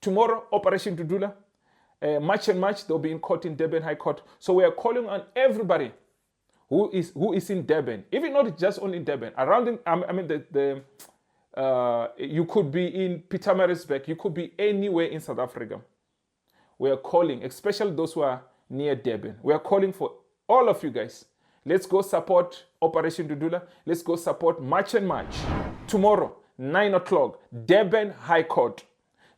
Tomorrow, Operation Dudula. March and March, they'll be in court in Durban High Court. So we are calling on everybody who is in Durban, even not just only in Durban, around you could be in Pietermaritzburg, you could be anywhere in South Africa. We are calling, especially those who are near Durban. We are calling for all of you guys. Let's go support Operation Dudula. Let's go support March and March. Tomorrow, 9 o'clock, Durban High Court.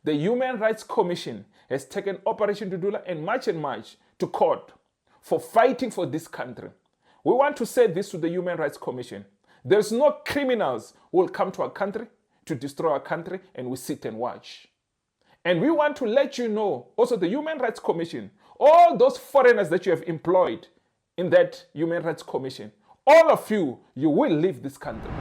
The Human Rights Commission has taken Operation Dudula and March to court for fighting for this country. We want to say this to the Human Rights Commission. There's no criminals who will come to our country to destroy our country and we sit and watch. And we want to let you know, also the Human Rights Commission, all those foreigners that you have employed in that Human Rights Commission, all of you will leave this country.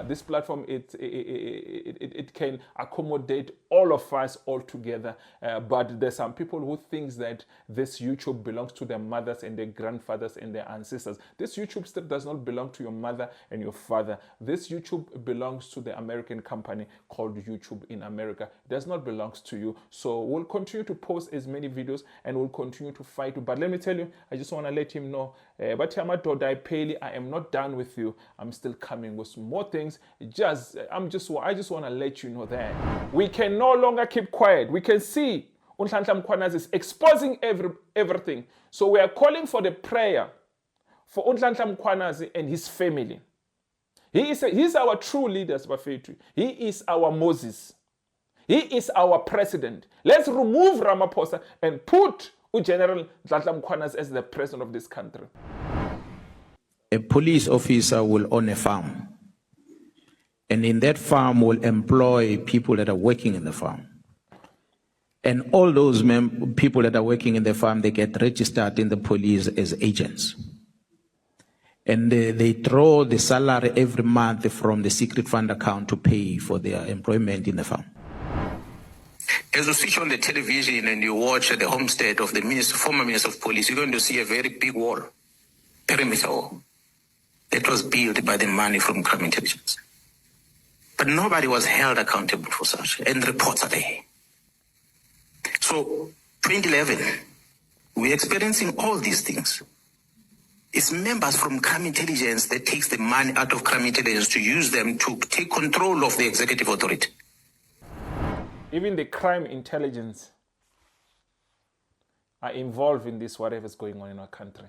This platform, it can accommodate all of us all together. But there's some people who think that this YouTube belongs to their mothers and their grandfathers and their ancestors. This YouTube still does not belong to your mother and your father. This YouTube belongs to the American company called YouTube in America. It does not belong to you. So we'll continue to post as many videos and we'll continue to fight. But let me tell you, I just want to let him know, but I am not done with you. I'm still coming with more things. I just want to let you know that we can no longer keep quiet. We can see Mkhwanazi is exposing everything. So we are calling for the prayer for Mkhwanazi and his family. He's our true leader, Bafethu. He is our Moses. He is our president. Let's remove Ramaphosa and put General Nhlanhla Mkhwanazi as the president of this country. A police officer will own a farm, and in that farm will employ people that are working in the farm. And all those people that are working in the farm, they get registered in the police as agents. And they draw the salary every month from the secret fund account to pay for their employment in the farm. As you switch on the television and you watch the homestead of the former Minister of Police, you're going to see a very big wall, perimeter wall, that was built by the money from crime intelligence. But nobody was held accountable for such, and reports are there. So, 2011, we're experiencing all these things. It's members from crime intelligence that takes the money out of crime intelligence to use them to take control of the executive authority. Even the crime intelligence are involved in this, whatever's going on in our country.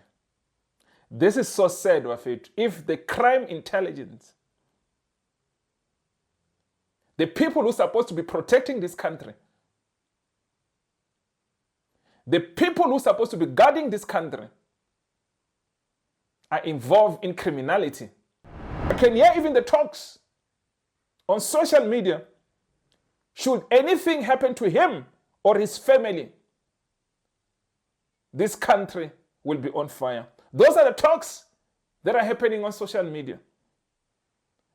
This is so sad, Wafet. If the crime intelligence, the people who are supposed to be protecting this country, the people who are supposed to be guarding this country, are involved in criminality. I can hear even the talks on social media. Should anything happen to him or his family, this country will be on fire. Those are the talks that are happening on social media.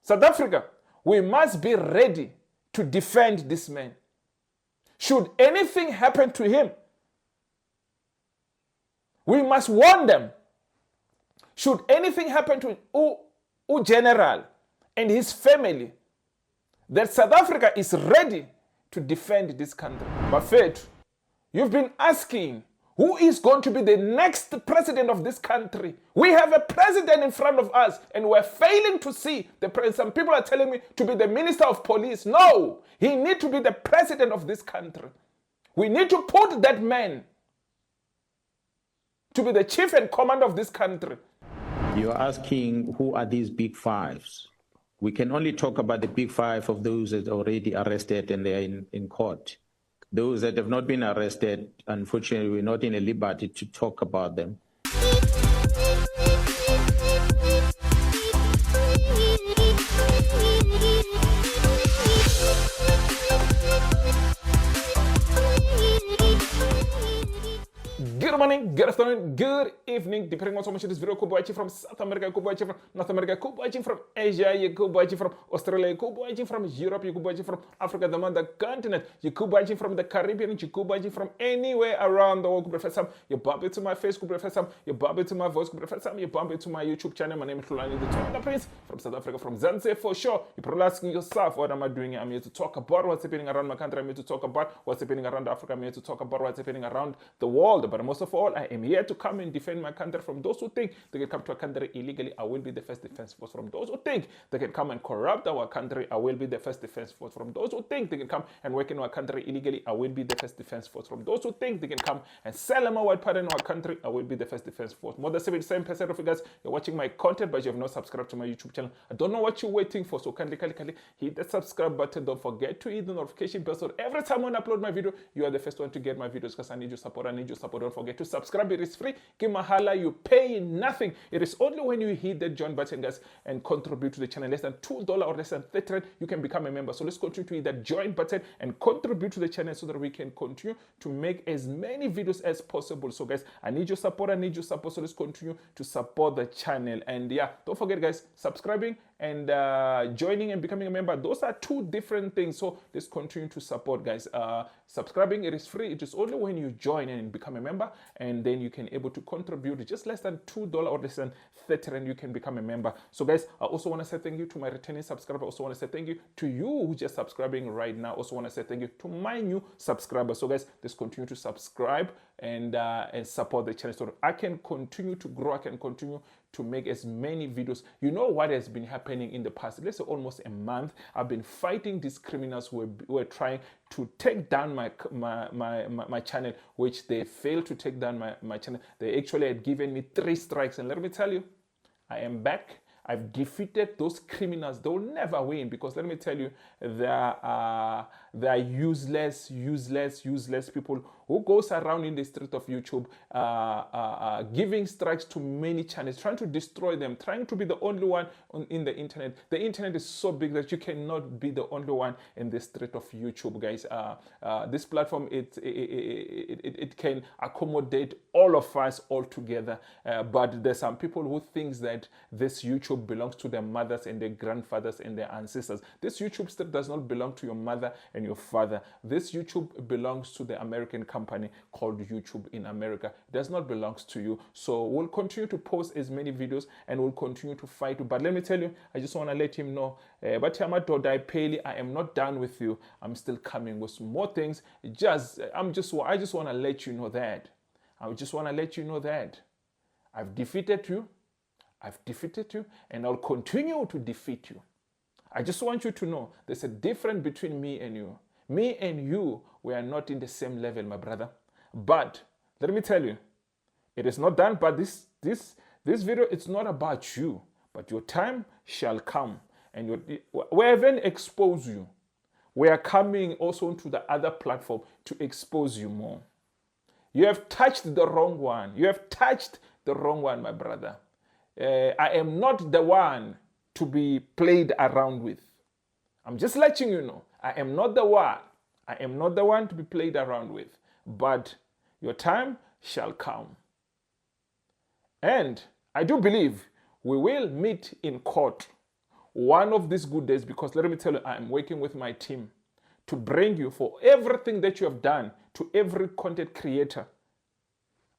South Africa, we must be ready to defend this man. Should anything happen to him, we must warn them. Should anything happen to General and his family, that South Africa is ready to defend this country. But Faith, you've been asking, who is going to be the next president of this country? We have a president in front of us and we're failing to see the president. Some people are telling me to be the minister of police. No, he needs to be the president of this country. We need to put that man to be the chief and commander of this country. You're asking who are these big fives? We can only talk about the big five of those that are already arrested and they are in court. Those that have not been arrested, unfortunately, we're not in a liberty to talk about them. Good morning, good afternoon, good evening, depending on so much of this video. Could be watching from South America, could be watching from North America, could be watching from Asia, you could be watching from Australia, you could be watching from Europe, you could be watching from Africa, the mother continent, you could be watching from the Caribbean, you could be watching from anywhere around the world. Could be first time you bump into my face, could be first time you bump into my voice, could be first time you bump into my YouTube channel. My name is Nhlanhla, the Toronto Prince from South Africa, from Zanzibar for sure. You're probably asking yourself, what am I doing? I'm here to talk about what's happening around my country. I'm here to talk about what's happening around Africa. I'm here to talk about what's happening around the world. But most of all, I am here to come and defend my country from those who think they can come to a country illegally. I will be the first defense force. From those who think they can come and corrupt our country, I will be the first defense force. From those who think they can come and work in our country illegally, I will be the first defense force. From those who think they can come and sell them a white part in our country, I will be the first defense force. More than 77% of you guys, you're watching my content, but you have not subscribed to my YouTube channel. I don't know what you're waiting for, so kindly hit the subscribe button. Don't forget to hit the notification bell so every time I upload my video, you are the first one to get my videos, because I need your support. I need your support. Don't forget to subscribe. It is free. Mahala, you pay nothing. It is only when you hit the join button, guys, and contribute to the channel. Less than $2 or less than $30, you can become a member. So let's continue to hit that join button and contribute to the channel so that we can continue to make as many videos as possible. So guys, I need your support. I need your support. So let's continue to support the channel. And yeah, don't forget, guys, subscribing and joining and becoming a member, those are two different things. So let's continue to support, guys. Subscribing, it is free. It is only when you join and become a member, and then you can able to contribute just less than $2 or less than $30, and you can become a member. So guys, I also want to say thank you to my returning subscriber. I also want to say thank you to you who just subscribing right now. Also want to say thank you to my new subscribers. So guys, let's continue to subscribe and support the channel so that I can continue to grow. I can continue to make as many videos. You know what has been happening in the past, let's say almost a month, I've been fighting these criminals who were trying to take down my channel, which they failed to take down my channel. They actually had given me 3 strikes, and let me tell you, I am back. I've defeated those criminals. They will never win, because let me tell you, they are useless people who goes around in the street of YouTube giving strikes to many channels, trying to destroy them, trying to be the only one in the internet. The internet is so big that you cannot be the only one in the street of YouTube, guys. This platform, it can accommodate all of us all together, but there's some people who thinks that this YouTube belongs to their mothers and their grandfathers and their ancestors. This YouTube street does not belong to your mother and your father. This YouTube belongs to the American company called YouTube in America. It does not belong to you. So we'll continue to post as many videos and we'll continue to fight you. But let me tell you, I just want to let him know, but I am not done with you. I'm still coming with more things. I just want to let you know that. I just want to let you know that I've defeated you. And I'll continue to defeat you. I just want you to know there's a difference between me and you. Me and you, we are not in the same level, my brother. But let me tell you, it is not done. But this video, it's not about you. But your time shall come. And we haven't exposed you. We are coming also to the other platform to expose you more. You have touched the wrong one. You have touched the wrong one, my brother. I am not the one to be played around with. I'm just letting you know. I am not the one. I am not the one to be played around with. But your time shall come. And I do believe we will meet in court one of these good days, because let me tell you, I am working with my team to bring you for everything that you have done to every content creator.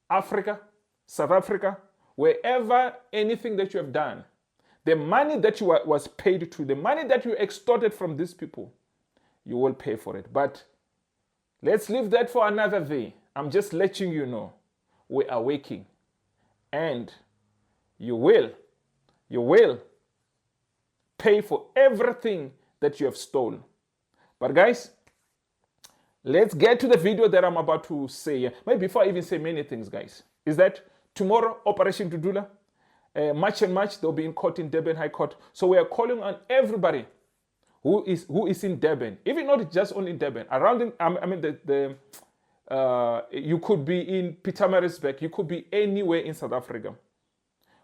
Africa, South Africa, wherever, anything that you have done, the money that you was paid to, the money that you extorted from these people, you will pay for it. But let's leave that for another day. I'm just letting you know we are working, and you will pay for everything that you have stolen. But guys, let's get to the video that I'm about to say. Maybe before I even say many things, guys, is that tomorrow, Operation Dudula, March and March, they'll be in court in Durban High Court. So we are calling on everybody who is in Durban, even not just only in Durban, around in, you could be in Pietermaritzburg, you could be anywhere in South Africa.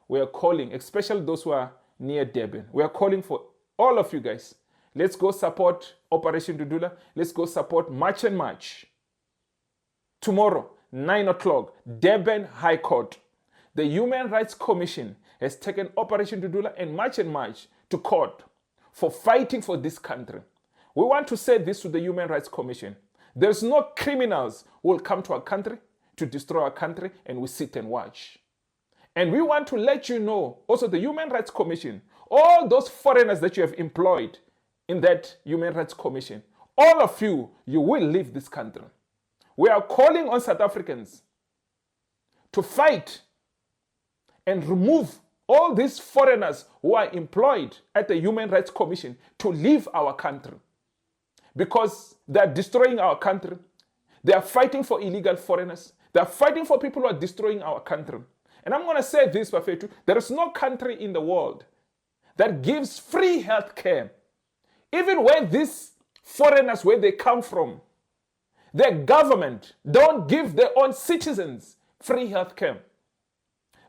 We are calling, especially those who are near Durban. We are calling for all of you guys. Let's go support Operation Dudula. Let's go support March and March. Tomorrow, 9 o'clock, Durban High Court. The Human Rights Commission has taken Operation Dudula and March to court for fighting for this country. We want to say this to the Human Rights Commission. There's no criminals who will come to our country to destroy our country and we sit and watch. And we want to let you know, also the Human Rights Commission, all those foreigners that you have employed in that Human Rights Commission, all of you, you will leave this country. We are calling on South Africans to fight and remove all these foreigners who are employed at the Human Rights Commission to leave our country. Because they are destroying our country. They are fighting for illegal foreigners. They are fighting for people who are destroying our country. And I'm going to say this, Bafetu, there is no country in the world that gives free health care. Even where these foreigners, where they come from, their government don't give their own citizens free health care.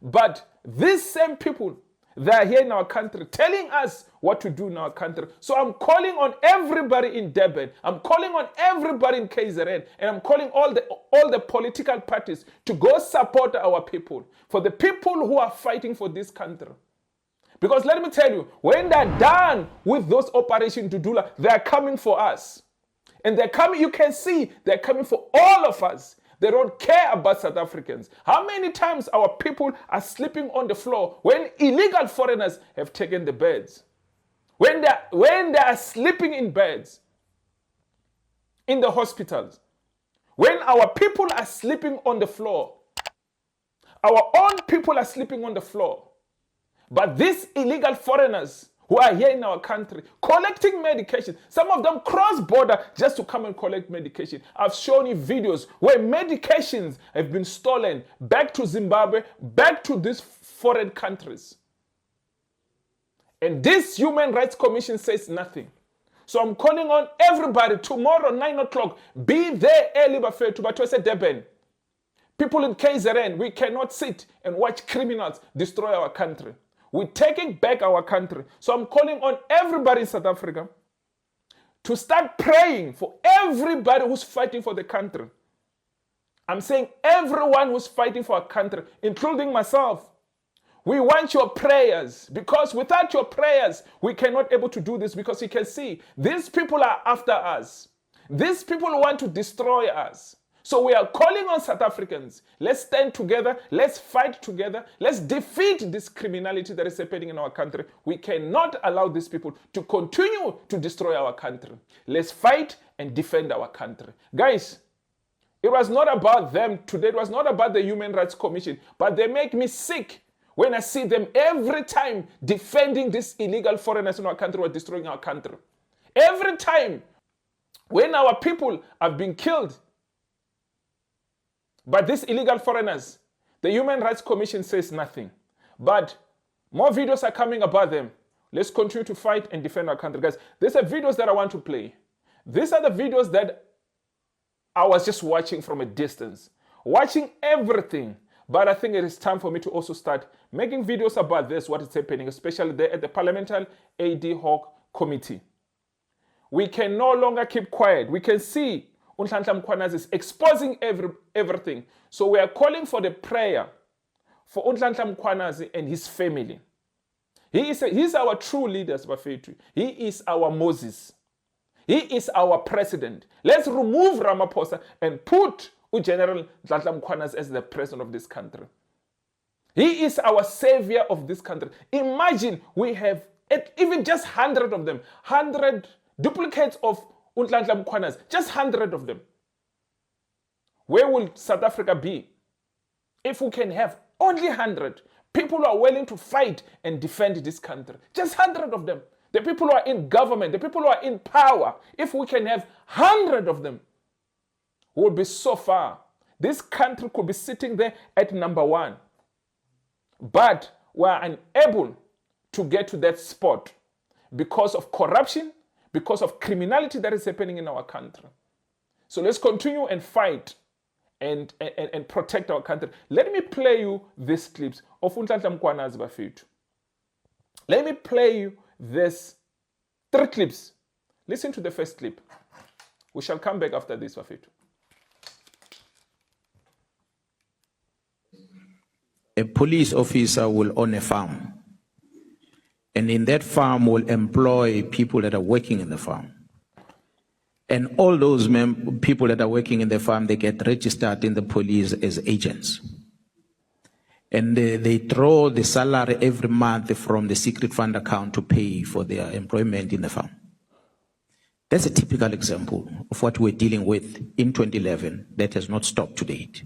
But these same people, they are here in our country telling us what to do in our country. So I'm calling on everybody in Durban. I'm calling on everybody in KZN. And I'm calling all the political parties to go support our people. For the people who are fighting for this country. Because let me tell you, when they're done with those Operation Dudula, they're coming for us. And they're coming, you can see, they're coming for all of us. They don't care about South Africans. How many times our people are sleeping on the floor when illegal foreigners have taken the beds? When they are sleeping in beds, in the hospitals. When our people are sleeping on the floor. Our own people are sleeping on the floor. But these illegal foreigners who are here in our country collecting medication, some of them cross border just to come and collect medication. I've shown you videos where medications have been stolen back to Zimbabwe, back to these foreign countries. And this Human Rights Commission says nothing. So I'm calling on everybody tomorrow 9 o'clock, be there early Bafetu Batwese Durban. People in KZN, we cannot sit and watch criminals destroy our country. We're taking back our country. So I'm calling on everybody in South Africa to start praying for everybody who's fighting for the country. I'm saying everyone who's fighting for our country, including myself. We want your prayers, because without your prayers, we cannot able to do this, because you can see these people are after us. These people want to destroy us. So we are calling on South Africans. Let's stand together. Let's fight together. Let's defeat this criminality that is happening in our country. We cannot allow these people to continue to destroy our country. Let's fight and defend our country. Guys, it was not about them today. It was not about the Human Rights Commission. But they make me sick when I see them every time defending these illegal foreigners in our country who are destroying our country. Every time when our people have been killed but these illegal foreigners, the Human Rights Commission says nothing. But more videos are coming about them. Let's continue to fight and defend our country. Guys, these are videos that I want to play. These are the videos that I was just watching from a distance. Watching everything. But I think it is time for me to also start making videos about this, what is happening, especially there at the Parliament Ad Hoc Committee. We can no longer keep quiet. We can see Nhlanhla Mkhwanazi is exposing everything. So we are calling for the prayer for Nhlanhla Mkhwanazi and his family. He's our true leader, Bafetu. He is our Moses. He is our president. Let's remove Ramaphosa and put General Nhlanhla Mkhwanazi as the president of this country. He is our savior of this country. Imagine we have even just 100 of them, 100 duplicates of Nhlanhla Mkhwanazi, just 100 of them. Where will South Africa be if we can have only 100 people who are willing to fight and defend this country? Just 100 of them. The people who are in government, the people who are in power, if we can have 100 of them, we will be so far. This country could be sitting there at number 1. But we are unable to get to that spot because of corruption, because of criminality that is happening in our country. So let's continue and fight and protect our country. Let me play you these clips of Nhlanhla Mkhwanazi Bafetu. Let me play you this 3 clips. Listen to the first clip. We shall come back after this, Bafetu. police officer will own a farm, and in that farm will employ people that are working in the farm. And all those people that are working in the farm, they get registered in the police as agents. And they draw the salary every month from the secret fund account to pay for their employment in the farm. That's a typical example of what we're dealing with in 2011 that has not stopped to date.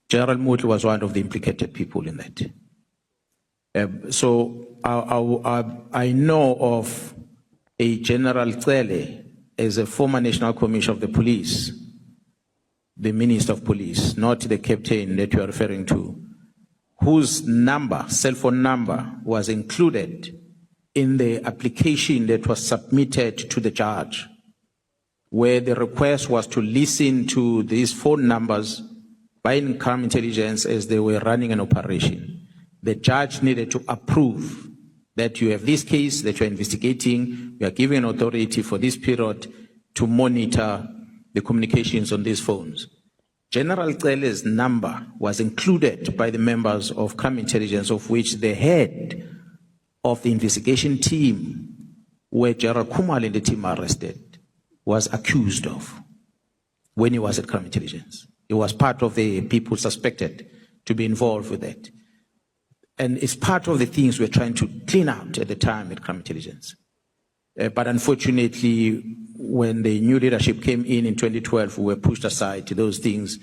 General Mkhwanazi was one of the implicated people in that. So I know of a General Tsele as a former National Commissioner of the Police, the Minister of Police, not the captain that you are referring to, whose number, cell phone number, was included in the application that was submitted to the judge, where the request was to listen to these phone numbers by crime intelligence as they were running an operation. The judge needed to approve that you have this case that you're investigating, you are giving an authority for this period to monitor the communications on these phones. General Tsele's number was included by the members of crime intelligence, of which the head of the investigation team, where Gerald Kumalo and the team are arrested, was accused of when he was at crime intelligence. He was part of the people suspected to be involved with that. And it's part of the things we're trying to clean out at the time at crime intelligence. But unfortunately, when the new leadership came in 2012, we were pushed aside. Those things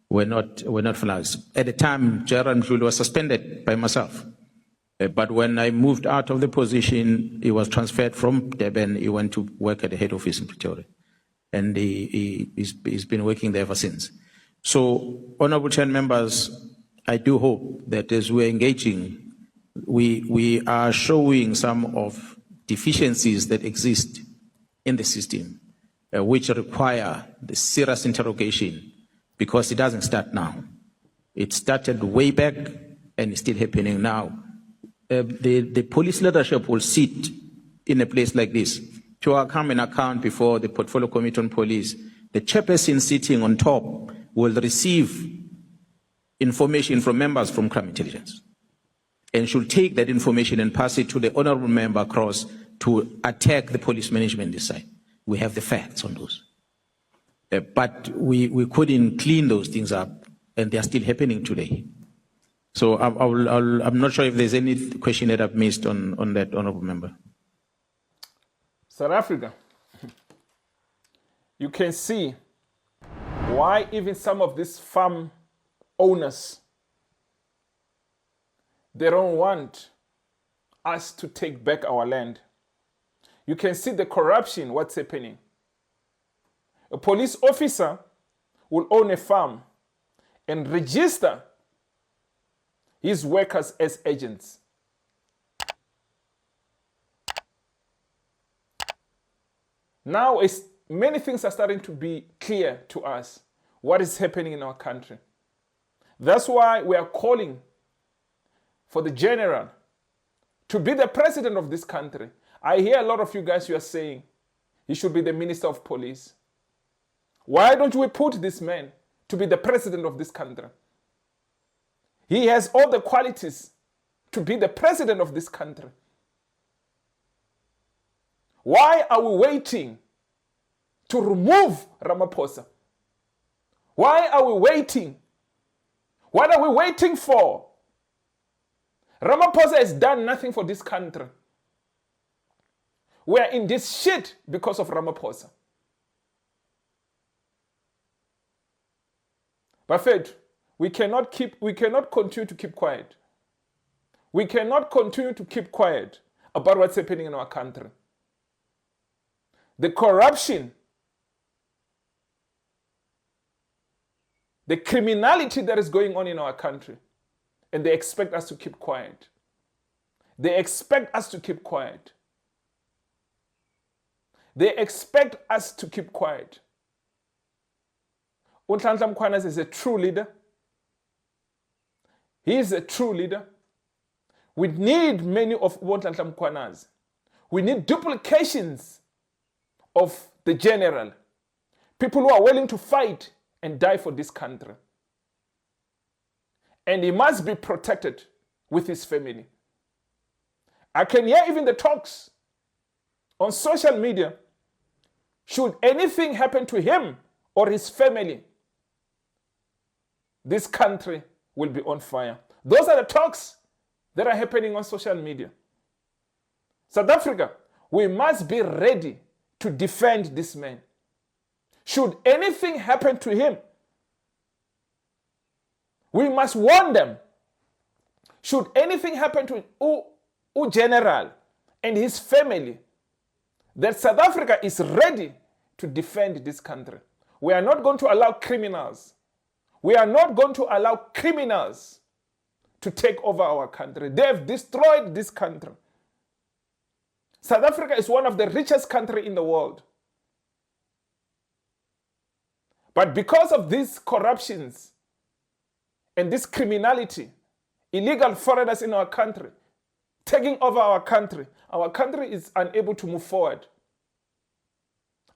were not finalized. At the time, Gerald Nhlanhla was suspended by myself. But when I moved out of the position, he was transferred from Durban. He went to work at the head office in Pretoria. And he's been working there ever since. So, Honorable Chair members, I do hope that as we're engaging, we are showing some of deficiencies that exist in the system, which require the serious interrogation, because it doesn't start now. It started way back and it's still happening now. The police leadership will sit in a place like this to come and account before the Portfolio Committee on Police. The chairperson sitting on top will receive information from members from crime intelligence and should take that information and pass it to the honorable member across to attack the police management this side. We have the facts on those. But we couldn't clean those things up, and they are still happening today. So I'm not sure if there's any question that I've missed on that, honorable member. South Africa, you can see why even some of these farm owners, they don't want us to take back our land. You can see the corruption, what's happening. A police officer will own a farm and register his workers as agents. Now, many things are starting to be clear to us what is happening in our country. That's why we are calling for the general to be the president of this country. I hear a lot of you guys, you are saying he should be the minister of police. Why don't we put this man to be the president of this country? He has all the qualities to be the president of this country. Why are we waiting to remove Ramaphosa? Why are we waiting? What are we waiting for? Ramaphosa has done nothing for this country. We are in this shit because of Ramaphosa. But Fed, we cannot continue to keep quiet. We cannot continue to keep quiet about what's happening in our country. The corruption, the criminality that is going on in our country, and they expect us to keep quiet. They expect us to keep quiet. They expect us to keep quiet. Nhlanhla Mkhwanazi is a true leader. He is a true leader. We need many of Nhlanhla Mkhwanazi. We need duplications of the general. People who are willing to fight and die for this country. and he must be protected with his family. I can hear even the talks on social media. Should anything happen to him or his family, this country will be on fire. Those are the talks that are happening on social media. South Africa, we must be ready to defend this man. Should anything happen to him, we must warn them. Should anything happen to U General and his family, that South Africa is ready to defend this country. We are not going to allow criminals. We are not going to allow criminals to take over our country. They have destroyed this country. South Africa is one of the richest countries in the world. But because of these corruptions and this criminality, illegal foreigners in our country, taking over our country is unable to move forward.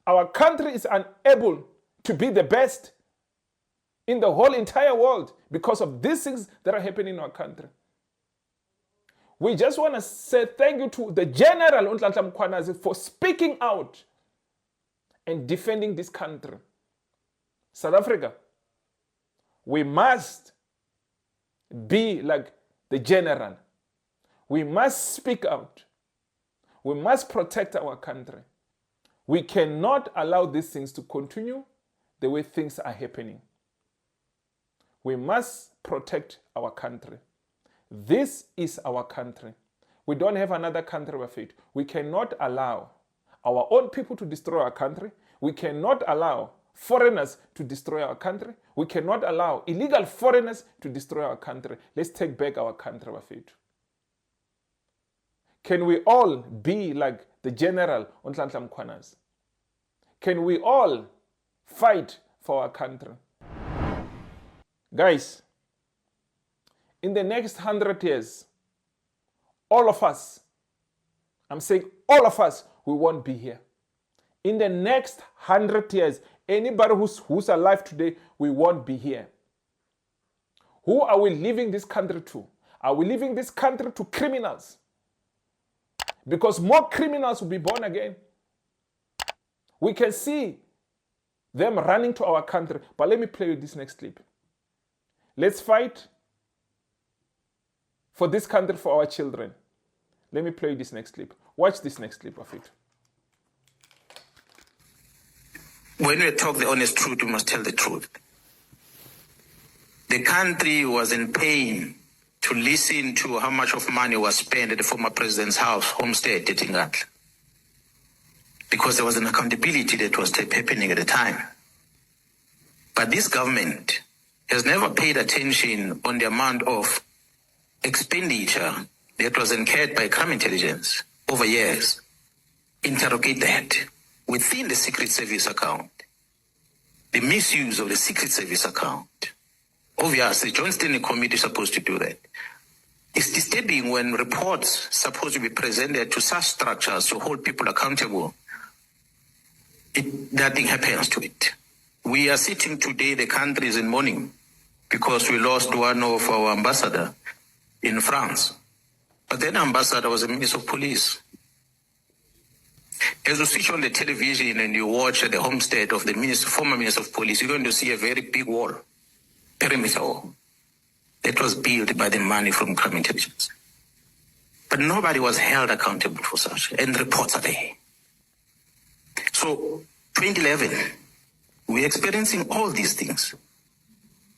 Our country is unable to be the best in the whole entire world because of these things that are happening in our country. We just want to say thank you to the General Nhlanhla Mkhwanazi for speaking out and defending this country. South Africa, we must be like the General. We must speak out. We must protect our country. We cannot allow these things to continue the way things are happening. We must protect our country. This is our country. We don't have another country of it. We cannot allow our own people to destroy our country. We cannot allow foreigners to destroy our country. We cannot allow illegal foreigners to destroy our country. Let's take back our country of it. Can we all be like the General Nhlanhla Mkhwanazi? Can we all fight for our country? Guys, in the next 100 years, all of us, I'm saying all of us, we won't be here. In the next 100 years, anybody who's alive today, we won't be here. Who are we leaving this country to? Are we leaving this country to criminals? Because more criminals will be born again. We can see them running to our country. But let me play you this next clip. Let's fight for this country, for our children. Let me play you this next clip. Watch this next clip of it. When we talk the honest truth, we must tell the truth. The country was in pain to listen to how much of money was spent at the former president's house, homestead at Nhlanhla, because there was an accountability that was happening at the time. But this government has never paid attention on the amount of expenditure that was incurred by crime intelligence over years. Interrogate that within the Secret Service account. The misuse of the Secret Service account. Obviously, the Joint Standing Committee is supposed to do that. It's disturbing when reports supposed to be presented to such structures to hold people accountable. Nothing happens to it. We are sitting today, the country is in mourning because we lost one of our ambassador in France. But that ambassador was a minister of police. As you switch on the television and you watch the homestead of the former minister of police, you're going to see a very big wall, perimeter wall, that was built by the money from crime intelligence. But nobody was held accountable for such, and reports are there. So, 2011, we're experiencing all these things.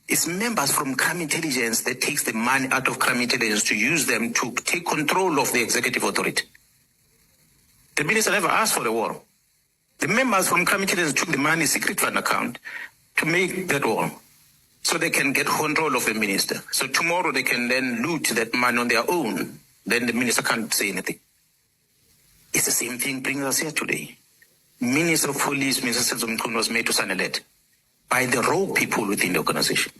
It's members from crime intelligence that takes the money out of crime intelligence to use them to take control of the executive authority. The minister never asked for the war. The members from crime intelligence took the money secret fund account to make that war so they can get control of the minister. So tomorrow they can then loot that money on their own. Then the minister can't say anything. It's the same thing brings us here today. Minister of Police, Mr. Mkhwanazi, was made to sign a letter by the raw people within the organization.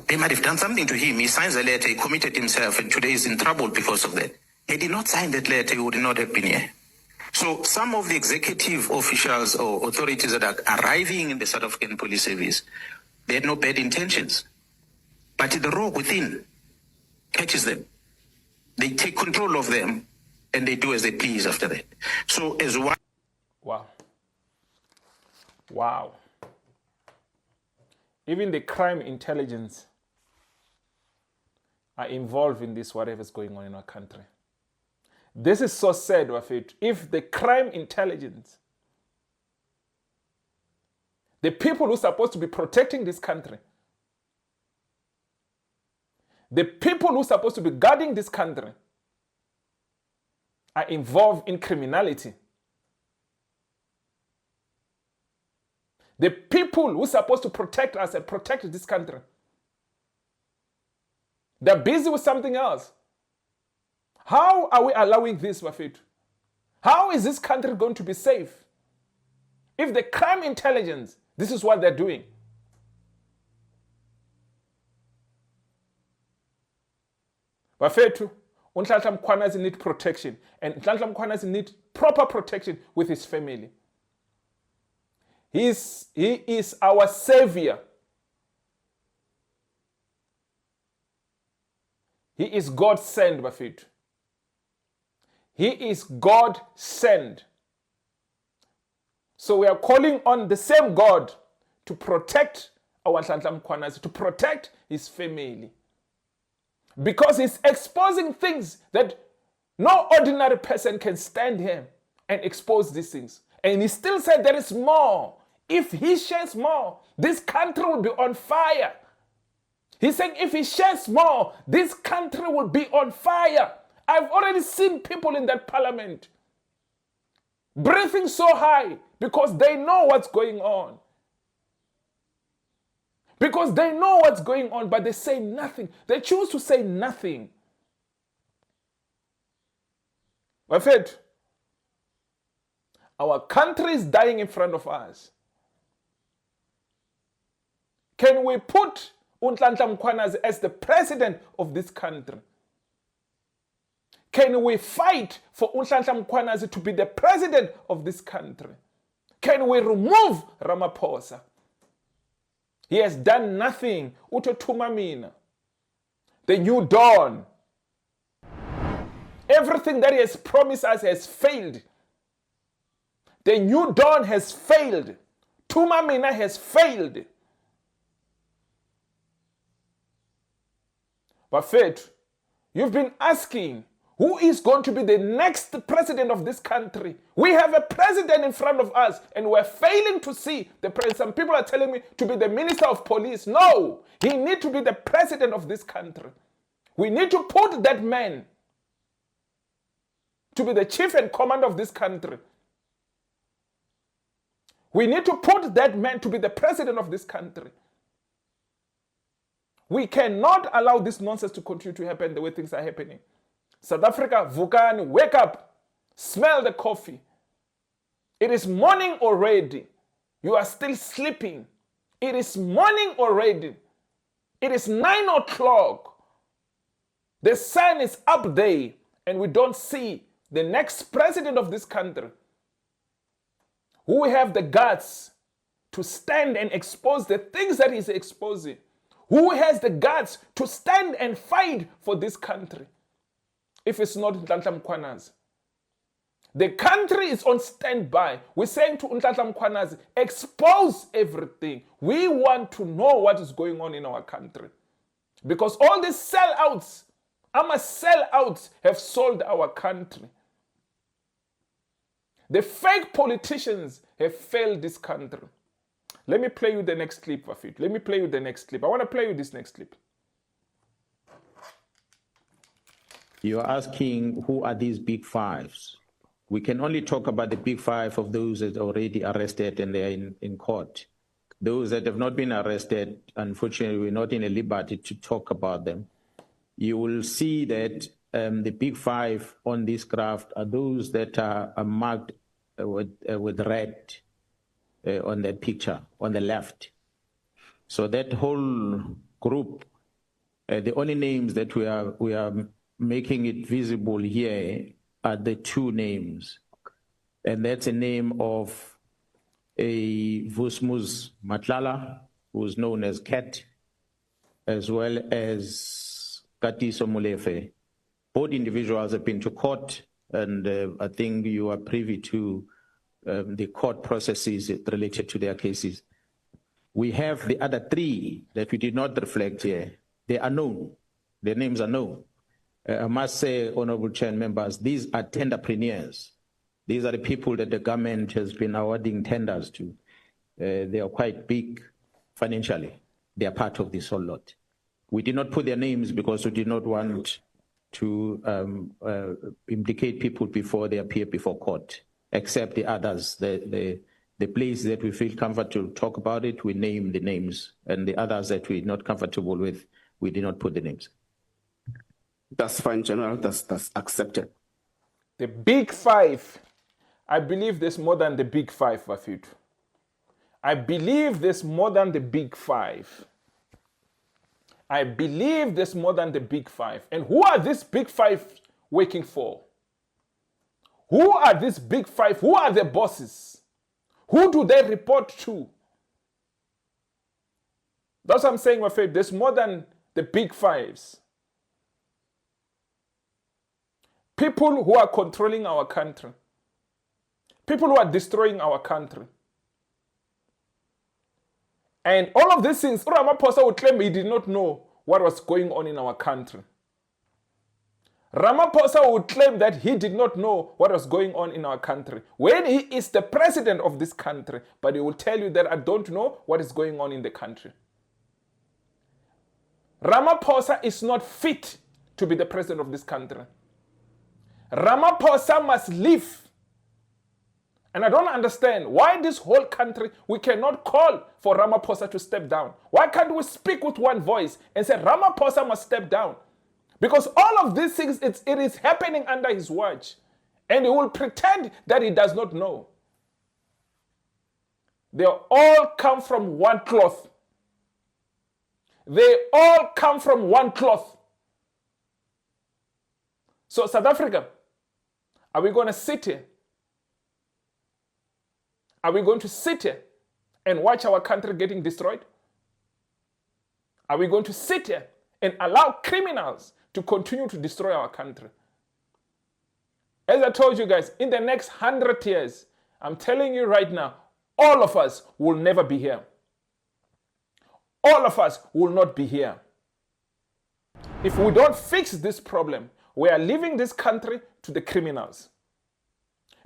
They might have done something to him. He signs a letter, he committed himself, and today he's in trouble because of that. He did not sign that letter, he would not have been here. So some of the executive officials or authorities that are arriving in the South African Police Service, they had no bad intentions. But the rogue within catches them. They take control of them, and they do as they please after that. So as one... Wow. Wow. Even the crime intelligence are involved in this, whatever's going on in our country. This is so sad, Wafet. If the crime intelligence, the people who are supposed to be protecting this country, the people who are supposed to be guarding this country, are involved in criminality. The people who are supposed to protect us and protect this country, they're busy with something else. How are we allowing this, Wafet? How is this country going to be safe if the crime intelligence, this is what they're doing? Wafethu, Nhlanhla Mkhwanazi need protection, and Nhlanhla Mkhwanazi need proper protection with his family. He is our savior. He is God sent, Bafethu. He is God sent. So we are calling on the same God to protect our Nhlanhla Mkhwanazi, to protect his family. Because he's exposing things that no ordinary person can stand here and expose these things. And he still said there is more. If he shares more, this country will be on fire. He's saying if he shares more, this country will be on fire. I've already seen people in that parliament breathing so high because they know what's going on. Because they know what's going on, but they say nothing. They choose to say nothing. Wafethu, our country is dying in front of us. Can we put Nhlanhla Mkhwanazi as the president of this country? Can we fight for Nhlanhla Mkhwanazi to be the president of this country? Can we remove Ramaphosa? He has done nothing. Utothuma mina. The new dawn. Everything that he has promised us has failed. The new dawn has failed. Thuma mina has failed. Bafethu, you've been asking, who is going to be the next president of this country? We have a president in front of us and we're failing to see the president. Some people are telling me to be the minister of police. No, he needs to be the president of this country. We need to put that man to be the chief and commander of this country. We need to put that man to be the president of this country. We cannot allow this nonsense to continue to happen the way things are happening. South Africa, Vukani, wake up. Smell the coffee. It is morning already. You are still sleeping. It is morning already. It is 9 o'clock. The sun is up there and we don't see the next president of this country who will have the guts to stand and expose the things that he's exposing. Who has the guts to stand and fight for this country? If it's not Nhlanhla Mkhwanazi. The country is on standby. We're saying to Nhlanhla Mkhwanazi, expose everything. We want to know what is going on in our country. Because all these sellouts, sellouts have sold our country. The fake politicians have failed this country. Let me play you the next clip, Wafet. Let me play you the next clip. I want to play you this next clip. You're asking who are these big fives? We can only talk about the big five of those that are already arrested and they're in court. Those that have not been arrested, unfortunately, we're not in a liberty to talk about them. You will see that the big five on this graph are those that are marked with red on that picture on the left. So that whole group, the only names that we are making it visible here are the two names. And that's a name of a Vusmus Nhlanhla, who's known as Cat, as well as Katiso Molefe. Both individuals have been to court, and I think you are privy to the court processes related to their cases. We have the other three that we did not reflect here. They are known. Their names are known. I must say, Honorable Chair and members, these are tenderpreneurs. These are the people that the government has been awarding tenders to. They are quite big financially. They are part of this whole lot. We did not put their names because we did not want to implicate people before they appear before court, except the others. The place that we feel comfortable to talk about it, we name the names, and the others that we're not comfortable with, we did not put the names. That's fine, General. That's accepted. The big five. I believe there's more than the big five, Bafito. I believe there's more than the big five. I believe there's more than the big five. And who are these big five working for? Who are these big five? Who are the bosses? Who do they report to? That's what I'm saying, Bafito. There's more than the big fives. People who are controlling our country. People who are destroying our country. And all of these things, Ramaphosa would claim he did not know what was going on in our country. Ramaphosa would claim that he did not know what was going on in our country when he is the president of this country, but he will tell you that I don't know what is going on in the country. Ramaphosa is not fit to be the president of this country. Ramaphosa must leave. And I don't understand why this whole country, we cannot call for Ramaphosa to step down. Why can't we speak with one voice and say Ramaphosa must step down? Because all of these things, it is happening under his watch. And he will pretend that he does not know. They all come from one cloth. They all come from one cloth. So South Africa, are we going to sit here? Are we going to sit here and watch our country getting destroyed? Are we going to sit here and allow criminals to continue to destroy our country? As I told you guys, in the next 100 years, I'm telling you right now, all of us will never be here. All of us will not be here. If we don't fix this problem, we are leaving this country to the criminals.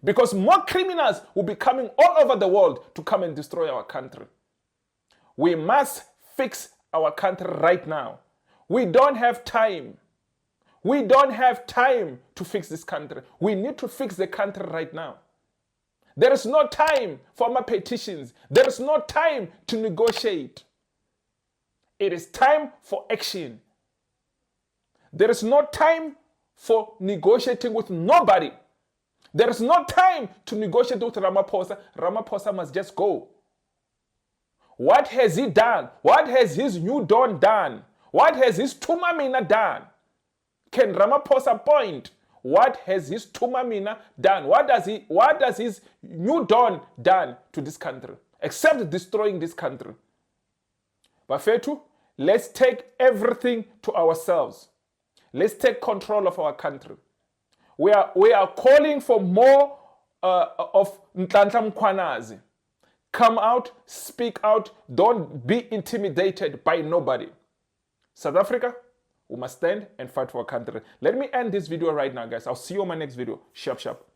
Because more criminals will be coming all over the world to come and destroy our country. We must fix our country right now. We don't have time. We don't have time to fix this country. We need to fix the country right now. There is no time for more petitions. There is no time to negotiate. It is time for action. There is no time for negotiating with nobody. There is no time to negotiate with Ramaphosa. Ramaphosa must just go. What has he done? What has his new Dawn done? What has his Tumamina done? Can Ramaphosa point? What has his Tumamina done? What does his new Dawn done to this country? Except destroying this country. Bafethu, let's take everything to ourselves. Let's take control of our country. We are calling for more of Nhlanhla Mkhwanazi. Come out, speak out, don't be intimidated by nobody. South Africa, we must stand and fight for our country. Let me end this video right now, guys. I'll see you on my next video. Sharp, sharp.